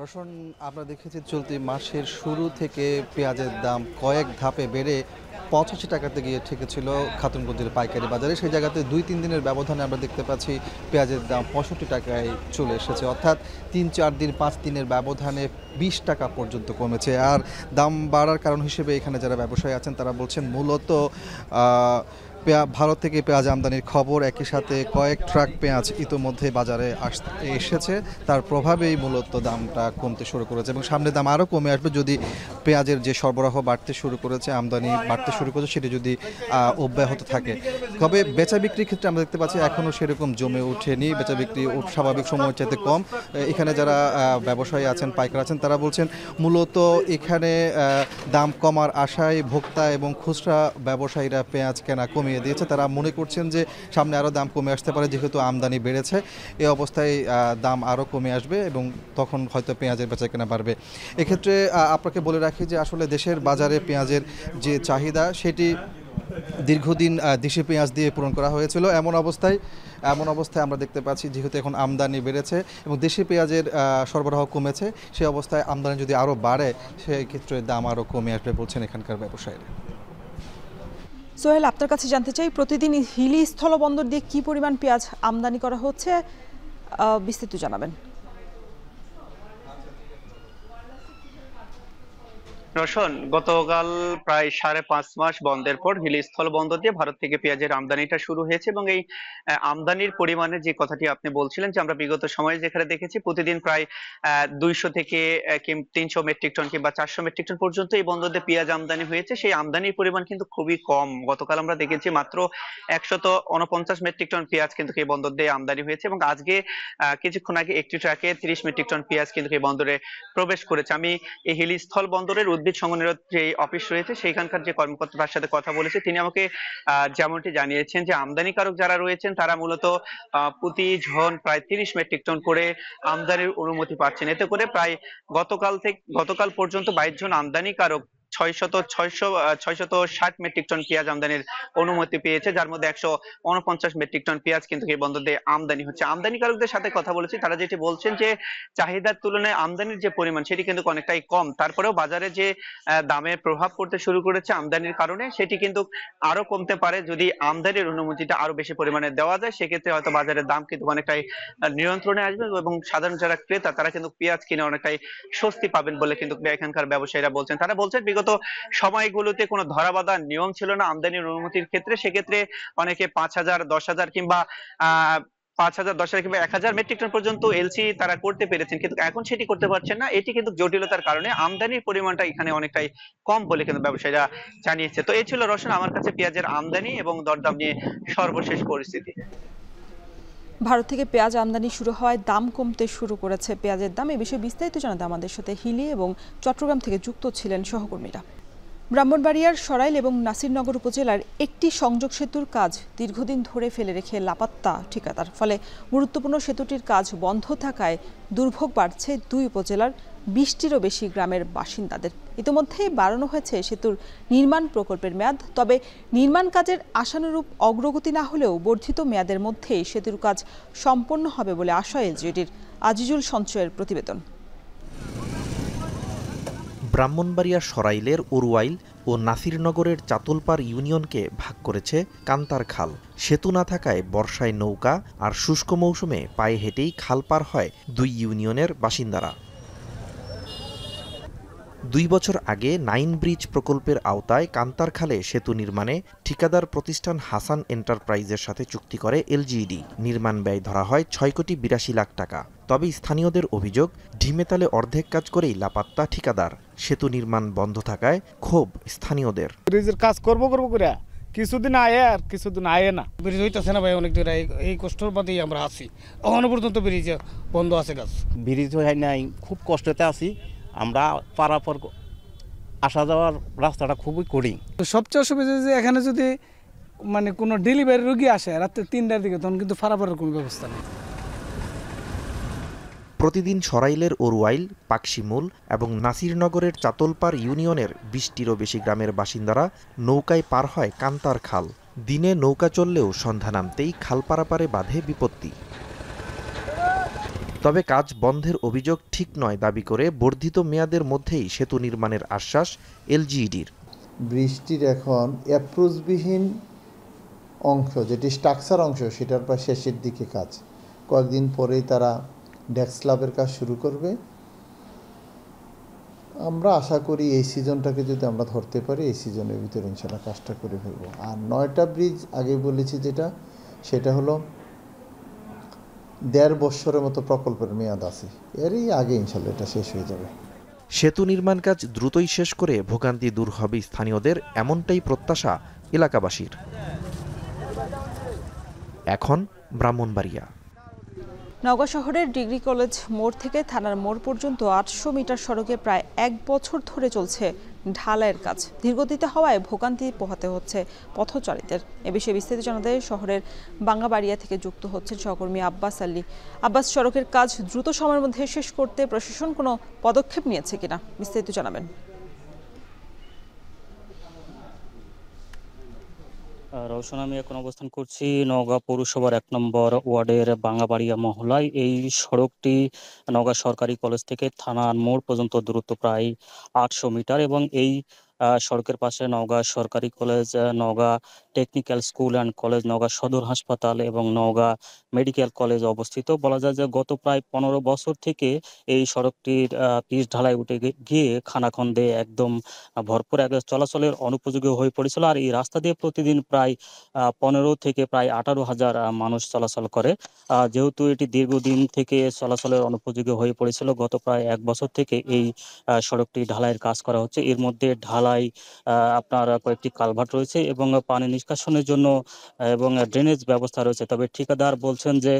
রোশন, আমরা দেখেছি চলতি মাসের শুরু থেকে পেঁয়াজের দাম কয়েক ধাপে বেড়ে 85 টাকাতে গিয়ে ঠেকেছিল খাতুনগঞ্জের পাইকারি বাজারে। সেই জায়গাতে 2-3 দিনের ব্যবধানে আমরা দেখতে পাচ্ছি পেঁয়াজের দাম 65 টাকায় চলে এসেছে, অর্থাৎ 3-4 দিন 5 দিনের ব্যবধানে 20 টাকা পর্যন্ত কমেছে। আর দাম বাড়ার কারণ হিসেবে এখানে যারা ব্যবসায়ী আছেন তারা বলছেন মূলত ভারত থেকে পেঁয়াজ আমদানির খবর, একই সাথে কয়েক ট্রাক পেঁয়াজ ইতোমধ্যে বাজারে এসেছে, তার প্রভাবেই মূলত দামটা কমতে শুরু করেছে এবং সামনে দাম আরও কমে আসবে যদি পেঁয়াজের যে সরবরাহ বাড়তে শুরু করেছে, আমদানি বাড়তে শুরু করেছে, সেটি যদি অব্যাহত থাকে। তবে বেচা বিক্রির ক্ষেত্রে আমরা দেখতে পাচ্ছি এখনও সেরকম জমে ওঠেনি, বেচা বিক্রি স্বাভাবিক সময়ের চাইতে কম। এখানে যারা ব্যবসায়ী আছেন, পাইকার আছেন, তারা বলছেন মূলত এখানে দাম কমার আশায় ভোক্তা এবং খুচরা ব্যবসায়ীরা পেঁয়াজ কেনা কমে কমিয়ে দিয়েছে। তারা মনে করছেন যে সামনে আরও দাম কমে আসতে পারে, যেহেতু আমদানি বেড়েছে। এই অবস্থায় দাম আরও কমে আসবে এবং তখন হয়তো পেঁয়াজের বেচাকেনা বাড়বে। এক্ষেত্রে আপনাকে বলে রাখি যে আসলে দেশের বাজারে পেঁয়াজের যে চাহিদা সেটি দীর্ঘদিন দেশি পেঁয়াজ দিয়ে পূরণ করা হয়েছিল। এমন অবস্থায় আমরা দেখতে পাচ্ছি যেহেতু এখন আমদানি বেড়েছে এবং দেশি পেঁয়াজের সরবরাহ কমেছে, সেই অবস্থায় আমদানি যদি আরও বাড়ে সেই ক্ষেত্রে দাম আরও কমে আসবে বলছেন এখানকার ব্যবসায়ীরা। সোহেল, আপনার কাছে জানতে চাই, প্রতিদিন হিলি স্থলবন্দর দিয়ে কি পরিমাণ পেঁয়াজ আমদানি করা হচ্ছে, বিস্তারিত জানাবেন। রোশন, গতকাল প্রায় 5.5 মাস বন্ধের পর হিলি স্থল বন্দর দিয়ে ভারত থেকে পেঁয়াজের আমদানিটা শুরু হয়েছে এবং এই আমদানির পরিমাণে যে কথাটি আপনি বলছিলেন যে আমরা বিগত সময়ে যেখানে দেখেছি প্রতিদিন প্রায় 200 থেকে 300 মেট্রিক টন কিংবা 400 মেট্রিক টন পর্যন্ত এই বন্দর দিয়ে পেঁয়াজ আমদানি হয়েছে, সেই আমদানির পরিমাণ কিন্তু খুবই কম। গতকাল আমরা দেখেছি মাত্র 149 মেট্রিক টন পেঁয়াজ কিন্তু এই বন্দর দিয়ে আমদানি হয়েছে এবং আজকে কিছুক্ষণ আগে একটি ট্রাকে 30 মেট্রিক টন পেঁয়াজ কিন্তু এই বন্দরে প্রবেশ করেছে। আমি এই হিলি স্থল বন্দরের উদ্ভিদ সংগ্রহ যে অফিস রয়েছে সেইখানকার যে কর্মকর্তা তার সাথে কথা বলেছে, তিনি আমাকে যেমনটি জানিয়েছেন যে আমদানিকারক যারা রয়েছেন তারা মূলত প্রতি জন প্রায় 30 মেট্রিক টন করে আমদানির অনুমতি পাচ্ছেন। এতে করে প্রায় গতকাল পর্যন্ত 22 জন আমদানিকারক 660 মেট্রিক টন পেঁয়াজ আমদানির অনুমতি পেয়েছে, যার মধ্যে 149 মেট্রিক টন পেঁয়াজ কিন্তু এই বন্দর দিয়ে আমদানি হচ্ছে। আমদানিকারকদের সাথে কথা বলেছি, তারা যেটি বলছেন যে চাহিদার তুলনায় আমদানির যে পরিমাণ সেটি কিন্তু অনেকটাই কম। তারপরেও বাজারে যে দামে প্রভাব পড়তে শুরু করেছে আমদানির কারণে, সেটি কিন্তু আরো কমতে পারে যদি আমদানির অনুমতিটা আরো বেশি পরিমাণে দেওয়া যায়। সেক্ষেত্রে হয়তো বাজারের দাম কিন্তু অনেকটাই নিয়ন্ত্রণে আসবে এবং সাধারণ যারা ক্রেতা তারা কিন্তু পেঁয়াজ কিনে অনেকটাই স্বস্তি পাবেন বলে কিন্তু এখানকার ব্যবসায়ীরা বলছেন। তারা বলছেন বিগত সময়গুলোতে কোনো ধরাবাঁধা নিয়ম ছিল না আমদানির অনুমতির ক্ষেত্রে, সেক্ষেত্রে অনেকে 5,000, 10,000 কিংবা 5,000, 10,000 কিংবা 1,000 মেট্রিক টন পর্যন্ত এলসি তারা করতে পেরেছেন, কিন্তু এখন সেটি করতে পারছেন না। এটি কিন্তু জটিলতার কারণে আমদানির পরিমাণটা এখানে অনেকটাই কম বলে কিন্তু ব্যবসায়ীরা জানিয়েছে। তো এই ছিল রোশন আমার কাছে পেঁয়াজের আমদানি এবং দরদাম নিয়ে সর্বশেষ পরিস্থিতি। ভারত থেকে পেঁয়াজ আমদানি শুরু হওয়ায় দাম কমতে শুরু করেছে পেঁয়াজের দাম। এই বিষয়ে বিস্তারিত জানাতে আমাদের সাথে হিলি এবং চট্টগ্রাম থেকে যুক্ত ছিলেন সহকর্মীরা। ব্রাহ্মণবাড়িয়ার সরাইল এবং নাসিরনগর উপজেলার একটি সংযোগ সেতুর কাজ দীর্ঘদিন ধরে ফেলে রেখে লাপাত্তা ঠিকাদার। ফলে গুরুত্বপূর্ণ সেতুটির কাজ বন্ধ থাকায় দুর্ভোগ বাড়ছে দুই উপজেলার 20টিরও বেশি গ্রামের বাসিন্দাদের। ইতিমধ্যেই বাড়ানো হয়েছে সেতুর নির্মাণ প্রকল্পের মেয়াদ, তবে নির্মাণ কাজের আশানুরূপ অগ্রগতি না হলেও বর্ধিত মেয়াদের মধ্যেই সেতুর কাজ সম্পন্ন হবে বলে আশা এলজিইডির। আজিজুল সঞ্চয়ের প্রতিবেদন। ব্রাহ্মণবাড়িয়া সরাইলের উরওয়াইল ও নাসিরনগরের চাতুলপাড় ইউনিয়নকে ভাগ করেছে কান্তার খাল। সেতু না থাকায় বর্ষায় নৌকা আর শুষ্ক মৌসুমে পায়ে হেঁটেই খাল পার হয় দুই ইউনিয়নের বাসিন্দারা। 2 বছর আগে 9 ব্রিজ প্রকল্পের আওতায় কান্তার খালে সেতু নির্মাণে ঠিকাদার প্রতিষ্ঠান হাসান এন্টারপ্রাইজের সাথে চুক্তি করে এলজিইডি। নির্মাণ ব্যয় ধরা হয় 6,82,00,000 টাকা। তবে স্থানীয়দের অভিযোগ, ঢিমেতালে অর্ধেক কাজ করেই লাপাত্তা ঠিকাদার। সেতু নির্মাণ বন্ধ থাকায় ক্ষোভ স্থানীয়দের। ব্রিজের কাজ করবো করে কিছুদিন আয়ে আর কিছুদিন আয়ে না, ব্রিজ হইতেছে না ভাই, অনেক দূর এই কষ্টের মধ্যেই আমরা আছি। এখনো পর্যন্ত ব্রিজ বন্ধ আছে কাজ, ব্রিজ হয় নাই, খুব কষ্টতে আছি আমরা। পারাপার আসা যাওয়ার রাস্তাটা খুবই কঠিন। সবচেয়ে অসুবিধা যে এখানে যদি কোনো ডেলিভারি রোগী আসে রাত্রে 3টার দিকে, তখন কিন্তু পারাপারের কোনো ব্যবস্থা নেই। প্রতিদিন সরাইলের ওরওয়াইল, পাকশিমুল এবং নাসিরনগরের চাতলপাড় ইউনিয়নের 20টিরও বেশি গ্রামের বাসিন্দারা নৌকায় পার হয় কান্তার খাল। দিনে নৌকা চললেও সন্ধ্যা নামতেই খাল পারাপারে বাধে বিপত্তি। তবে কাজ বন্ধের অভিযোগ ঠিক নয় দাবি করে বর্ধিত মেয়াদের মধ্যেই সেতু নির্মাণের আশ্বাস এলজিইডির। বৃষ্টির এখন অ্যাপ্রোচবিহীন অংশ, যেটি স্ট্রাকচার অংশ, সেটার প্রায় শেষের দিকে কাজ। কয়েকদিন পরেই তারা ডেস্ক স্ল্যাবের কাজ শুরু করবে। আমরা আশা করি এই সিজনটাকে যদি আমরা ধরতে পারি, এই সিজনের ভিতরে ইনশাল্লাহ কাজটা করে ফেলব। আর 9টা ব্রিজ আগে বলেছি সেটা হলো 1.5 বছরের মতো প্রকল্পের মেয়াদ আছে, এরই আগে ইনশাল্লাহ এটা শেষ হয়ে যাবে। সেতু নির্মাণ কাজ দ্রুতই শেষ করে ভোগান্তি দূর হবে স্থানীয়দের, এমনটাই প্রত্যাশা এলাকাবাসীর। এখন ব্রাহ্মণবাড়িয়া। নওগাঁ শহরের ডিগ্রি কলেজ মোড় থেকে থানার মোড় পর্যন্ত 800 মিটার সড়কে প্রায় 1 বছর ধরে চলছে ঢালাইয়ের কাজ ধীরগতিতে হওয়ায় ভোগান্তি পোহাতে হচ্ছে পথচারীদের। এ বিষয়ে বিস্তারিত জানাতে শহরের বাঙ্গাবাড়িয়া থেকে যুক্ত হচ্ছেন সহকর্মী আব্বাস আলী। আব্বাস, সড়কের কাজ দ্রুত সময়ের মধ্যে শেষ করতে প্রশাসন কোনো পদক্ষেপ নিয়েছে কিনা বিস্তারিত জানাবেন। রওশন, আমি এখন অবস্থান করছি নওগাঁ পৌরসভার 1 নম্বর ওয়ার্ডের বাঙ্গাবাড়িয়া মহল্লায়। এই সড়কটি নওগাঁ সরকারি কলেজ থেকে থানার মোড় পর্যন্ত দূরত্ব প্রায় 800 মিটার এবং এই সড়কের পাশে নওগাঁ সরকারি college, Naogaon technical school and college, Naogaon সদর হাসপাতাল এবং নওগাঁ মেডিকেল কলেজ অবস্থিত। বলা যায় যে গত প্রায় 15 বছর থেকে এই সড়কটির পিচ ঢালাই উঠে গিয়ে খানাখন্দে একদম ভরপুর চলাচলের অনুপযোগী হয়ে পড়েছিল। আর এই রাস্তা দিয়ে প্রতিদিন প্রায় 15 থেকে প্রায় 18,000 মানুষ চলাচল করে। যেহেতু এটি দীর্ঘদিন থেকে চলাচলের অনুপযোগী হয়ে পড়েছিল, গত প্রায় 1 বছর থেকে এই সড়কটি ঢালাইয়ের কাজ করা হচ্ছে। এর মধ্যে আপনার কয়েকটি কালভার্ট রয়েছে এবং পানি নিষ্কাশনের জন্য এবং ড্রেনেজ ব্যবস্থা রয়েছে। তবে ঠিকাদার বলছেন যে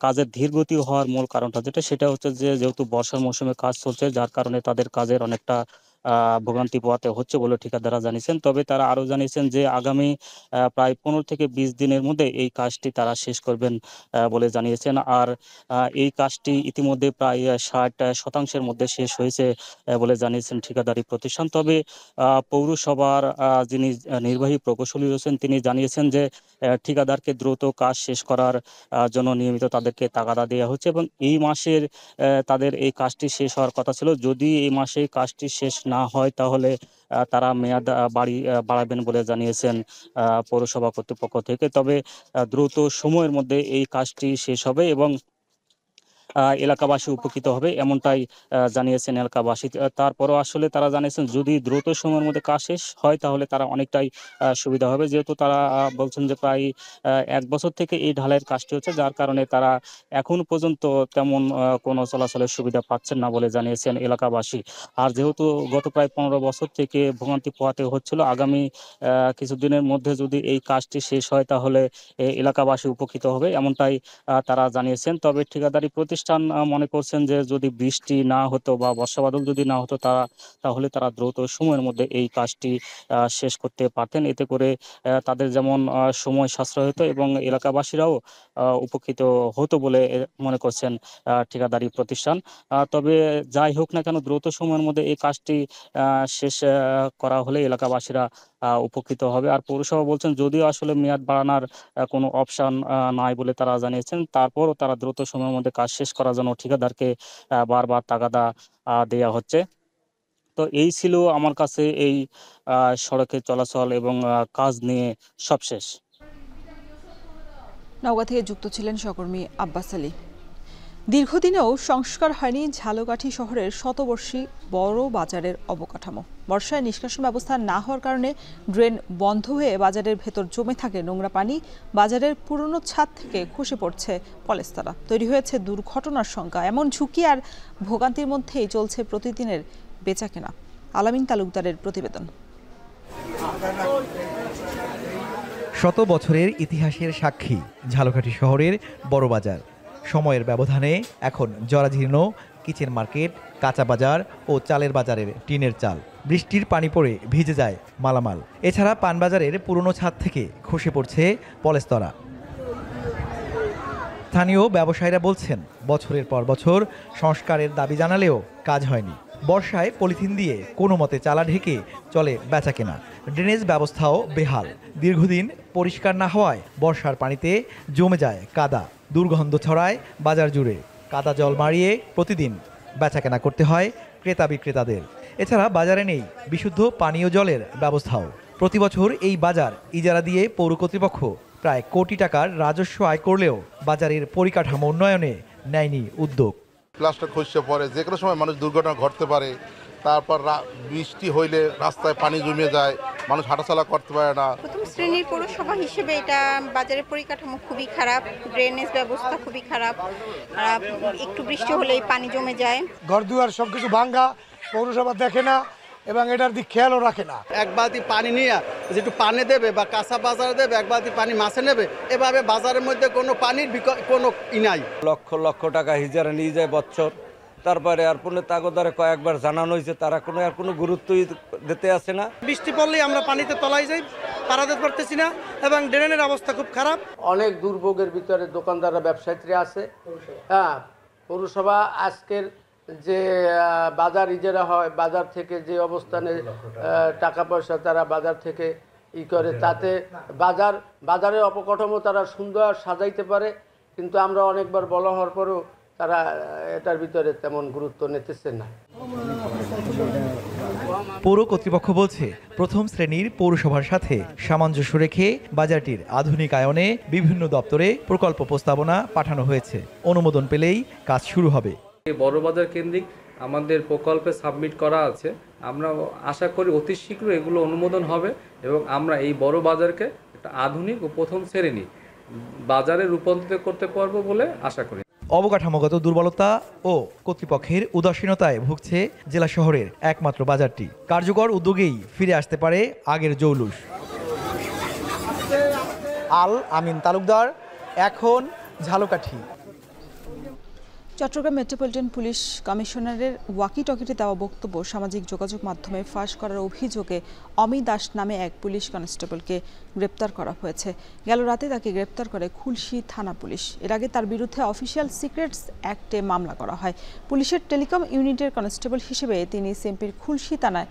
কাজের ধীরগতি হওয়ার মূল কারণটা সেটা হচ্ছে যে যেহেতু বর্ষার মৌসুমে কাজ চলছে, যার কারণে তাদের কাজের অনেকটা ভোগান্তি পোহাতে হচ্ছে বলে ঠিকাদাররা জানিয়েছেন। তবে তারা আরও জানিয়েছেন যে আগামী প্রায় 15 থেকে 20 দিনের মধ্যে এই কাজটি তারা শেষ করবেন বলে জানিয়েছেন। আর এই কাজটি ইতিমধ্যে প্রায় 60% মধ্যে শেষ হয়েছে বলে জানিয়েছেন ঠিকাদারি প্রতিষ্ঠান। তবে পৌরসভার যিনি নির্বাহী প্রকৌশলী রয়েছেন তিনি জানিয়েছেন যে ঠিকাদারকে দ্রুত কাজ শেষ করার জন্য নিয়মিত তাদেরকে তাগাদা দেওয়া হচ্ছে এবং এই মাসের তাদের এই কাজটি শেষ হওয়ার কথা ছিল। যদি এই মাসে কাজটি শেষ না হয় তাহলে তারা মেয়াদ বাড়াবেন বলে জানিয়েছেন পৌরসভা কর্তৃপক্ষ থেকে। তবে দ্রুত সময়ের মধ্যে এই কাজটি শেষ হবে এবং এলাকাবাসী উপকৃত হবে এমনটাই জানিয়েছেন এলাকাবাসী। তারপরও আসলে তারা জানিয়েছেন যদি দ্রুত সময়ের মধ্যে কাজ শেষ হয় তাহলে তারা অনেকটাই সুবিধা হবে, যেহেতু তারা বলছেন যে প্রায় 1 বছর থেকে এই ঢালাইয়ের কাজটি হচ্ছে, যার কারণে তারা এখন পর্যন্ত তেমন কোনো চলাচলের সুবিধা পাচ্ছেন না বলে জানিয়েছেন এলাকাবাসী। আর যেহেতু গত প্রায় 15 বছর থেকে ভোগান্তি পোহাতে হচ্ছিল, আগামী কিছুদিনের মধ্যে যদি এই কাজটি শেষ হয় তাহলে এলাকাবাসী উপকৃত হবে এমনটাই তারা জানিয়েছেন। তবে ঠিকাদারি প্রতিষ্ঠান মনে করছেন যে যদি বৃষ্টি না হতো বা বর্ষাবাদল যদি না হতো তাহলে তারা দ্রুত সময়ের মধ্যে এই কাজটি শেষ করতে পারতেন। এতে করে তাদের যেমন সময় সাশ্রয় হতো এবং এলাকাবাসীরাও উপকৃত হতো বলে মনে করছেন ঠিকাদারি প্রতিষ্ঠান। তবে যাই হোক না কেন, দ্রুত সময়ের মধ্যে এই কাজটি শেষ করা হলে এলাকাবাসীরা উপকৃত হবে। আর পৌরসভা বলছেন যদিও আসলে মেয়াদ বাড়ানোর কোনো অপশন নাই বলে তারা জানিয়েছেন, তারপরও তারা দ্রুত সময়ের মধ্যে কাজ শেষ করার জন্য ঠিকাদারকে বারবার তাগাদা দেওয়া হচ্ছে। তো এই ছিল আমার কাছে এই সড়কের চলাচল এবং কাজ নিয়ে সবশেষ। নওগাঁ থেকে যুক্ত ছিলেন সহকর্মী আব্বাস আলী। দীর্ঘদিনেও সংস্কার হয়নি ঝালকাঠি শহরের শতবর্ষী বড় বাজারের অবকাঠামো। বর্ষায় নিষ্কাশন ব্যবস্থা না হওয়ার কারণে ড্রেন বন্ধ হয়ে বাজারের ভেতর জমে থাকে নোংরা পানি। বাজারের পুরনো ছাদ থেকে খসে পড়ছে পলেস্তারা। তৈরি হয়েছে দুর্ঘটনার শঙ্কা। এমন ঝুঁকি আর ভোগান্তির মধ্যেই চলছে প্রতিদিনের বেচাকেনা। আলামিন তালুকদারের প্রতিবেদন। শত বছরের ইতিহাসের সাক্ষী ঝালকাঠি শহরের বড় বাজার। সময়ের ব্যবধানে এখন জরাজীর্ণ কিচেন মার্কেট, কাঁচা বাজার ও চালের বাজারের টিনের চাল। বৃষ্টির পানি পড়ে ভিজে যায় মালামাল। এছাড়া পানবাজারের পুরনো ছাদ থেকে খসে পড়ছে পলেস্তরা। স্থানীয় ব্যবসায়ীরা বলছেন বছরের পর বছর সংস্কারের দাবি জানালেও কাজ হয়নি। বর্ষায় পলিথিন দিয়ে কোনো মতে চালা ঢেকে চলে বেচাকেনা। ড্রেনেজ ব্যবস্থাও বেহাল। দীর্ঘদিন পরিষ্কার না হওয়ায় বর্ষার পানিতে জমে যায় কাদা। দুর্গন্ধ ছড়ায় বাজার জুড়ে। কাদা জল মারিয়ে প্রতিদিন বেচাকেনা করতে হয় ক্রেতা বিক্রেতাদের। এছাড়া বাজারে নেই বিশুদ্ধ পানীয় জলের ব্যবস্থাও। প্রতি বছর এই বাজার ইজারা দিয়ে পৌর কর্তৃপক্ষ প্রায় কোটি টাকার রাজস্ব আয় করলেও বাজারের পরিকাঠামো উন্নয়নে নেয়নি উদ্যোগ। প্লাস্টার খসে পড়ে, যে কোনো সময় মানুষ দুর্ঘটনা ঘটতে পারে। তারপর বৃষ্টি হইলে রাস্তায় পানি জমে যায়, মানুষ হাঁটাচলা করতে পারে না। প্রথম শ্রেণীর পৌরসভা হিসেবে এটা বাজারের পরিকাঠামো খুবই খারাপ, ড্রেনেজ ব্যবস্থা খুবই খারাপ। একটু বৃষ্টি হলেই পানি জমে যায়। ঘরদুয়ার সবকিছু ভাঙ্গা, পৌরসভা দেখে না এবং এটার দিক খেয়ালও রাখে না। এক বালতি পানি নিয়ে যেটু পানি দেবে বা কাঁচা বাজারে দেবে, এক বালতি পানি মাছে নেবে, এভাবে বাজারের মধ্যে কোনো পানির কোনো ই নাই। লক্ষ লক্ষ টাকা হিজারা নিয়ে যায় বছর, তারপরে আর পুনে তাগোদারে কয়েকবার জানানো হয়েছে, তারা কোনো গুরুত্বই দিতে আসে না। বৃষ্টি পড়লেই আমরা পানিতে তলায় যাই, পারাতে পারতেছি না, এবং ড্রেনের অবস্থা খুব খারাপ। অনেক দুর্ভোগের ভিতরে দোকানদাররা ব্যবসায়ীরা আছে। হ্যাঁ, পৌরসভা আজকের যে বাজার ইজারা হয়, বাজার থেকে যে অবস্থানে টাকা পয়সা তারা বাজার থেকে করে, তাতে বাজারের অবকাঠামো তারা সুন্দর সাজাইতে পারে, কিন্তু আমরা অনেকবার বলা হওয়ার পরেও তারা এটার ভিতরে তেমন গুরুত্ব নিতেছে না। পৌর কর্তৃপক্ষ বলছে প্রথম শ্রেণীর পৌরসভার সাথে সামঞ্জস্য রেখে বাজারটির আধুনিকায়নে বিভিন্ন দপ্তরে প্রকল্প প্রস্তাবনা পাঠানো হয়েছে। অনুমোদন পেলেই কাজ শুরু হবে। বড় বাজার কেন্দ্রিক আমাদের প্রকল্পে সাবমিট করা আছে, আমরা আশা করি অতি শীঘ্র এগুলো অনুমোদন হবে এবং আমরা এই বড় বাজারকে একটা আধুনিক ও প্রথম শ্রেণী বাজারে রূপান্তরিত করতে পারবো বলে আশা করি। অবকাঠামোগত দুর্বলতা ও কর্তৃপক্ষের উদাসীনতায় ভুগছে জেলা শহরের একমাত্র বাজারটি। কার্যকর উদ্যোগেই ফিরে আসতে পারে আগের জৌলুস। আল আমিন তালুকদার, এখন ঝালকাঠি। চট্টগ্রাম মেট্রোপলিটন পুলিশ কমিশনারের ওয়াকি-টকিতে দেওয়া বক্তব্য সামাজিক যোগাযোগ মাধ্যমে ফাঁস করার অভিযোগে অমি দাস নামে এক পুলিশ কনস্টেবলকে গ্রেপ্তার করা হয়েছে। গেল রাতে তাকে গ্রেপ্তার করে খুলশী থানা পুলিশ। এর আগে তার বিরুদ্ধে অফিসিয়াল সিক্রেটস অ্যাক্টে মামলা করা হয়। পুলিশের টেলিকম ইউনিটের কনস্টেবল হিসেবে তিনি সিএমপির খুলশী থানায়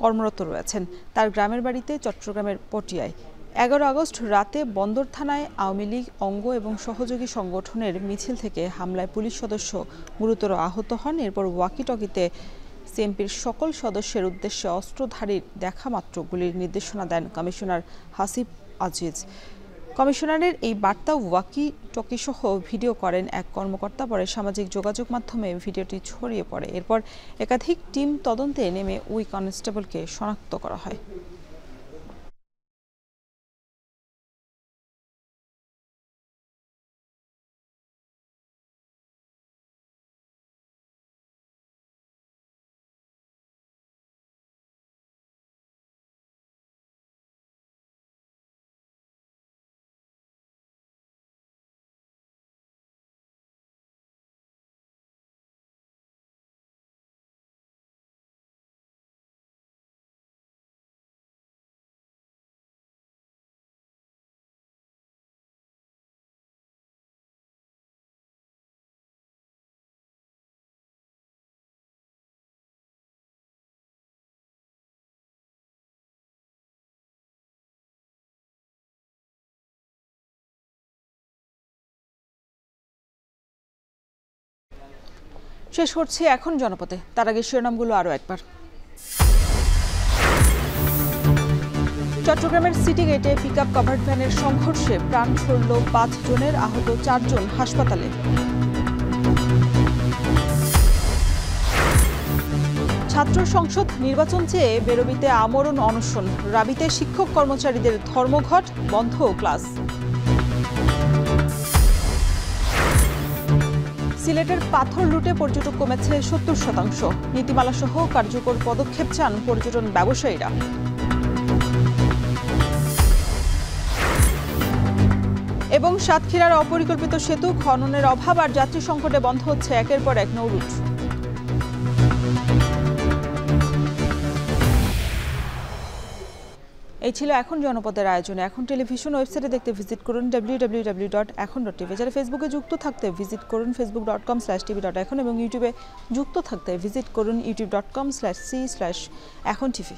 কর্মরত রয়েছেন। তার গ্রামের বাড়িতে চট্টগ্রামের পটিয়ায়। 11 আগস্ট রাতে বন্দর থানায় আওয়ামী লীগ অঙ্গ এবং সহযোগী সংগঠনের মিছিল থেকে হামলায় পুলিশ সদস্য গুরুতর আহত হন। এরপর ওয়াকি-টকিতে সিএমপির সকল সদস্যের উদ্দেশ্যে অস্ত্রধারীর দেখা মাত্র গুলির নির্দেশনা দেন কমিশনার হাসিব আজিজ। কমিশনারের এই বার্তা ওয়াকি-টকি সহ ভিডিও করেন এক কর্মকর্তা। পরে সামাজিক যোগাযোগ মাধ্যমে ভিডিওটি ছড়িয়ে পড়ে। এরপর একাধিক টিম তদন্তে নেমে ওই কনস্টেবলকে শনাক্ত করা হয়। শেষ করছি এখন জনপথে, তার আগে শিরোনামগুলো আরও একবার। চট্টগ্রামের সিটি গেটে পিকআপ কভার্ড ভ্যানের সংঘর্ষে প্রাণ ছড়ল 5 জনের, আহত 4 জন হাসপাতালে। ছাত্র সংসদ নির্বাচন চেয়ে বেরোবিতে আমরণ অনশন, রাবিতে শিক্ষক কর্মচারীদের ধর্মঘট, বন্ধ ক্লাস। সিলেটের পাথর লুটে পর্যটক কমেছে 70%। নীতিমালা সহ কার্যকর পদক্ষেপ চান পর্যটন ব্যবসায়ীরা। এবং সাতক্ষীরার অপরিকল্পিত সেতু খননের অভাব আর যাত্রী সংকটে বন্ধ হচ্ছে একের পর এক নৌরুট। এই ছিল এখন জনপদের আয়োজনে। এখন টেলিভিশন ওয়েবসাইটে দেখতে ভিজিট করুন www.এখন.tv। যারা ফেসবুকে যুক্ত থাকতে ভিজিট করুন facebook.com/tv.এখন এবং ইউটিউবে যুক্ত থাকতে ভিজিট করুন youtube.com/c/এখন tv।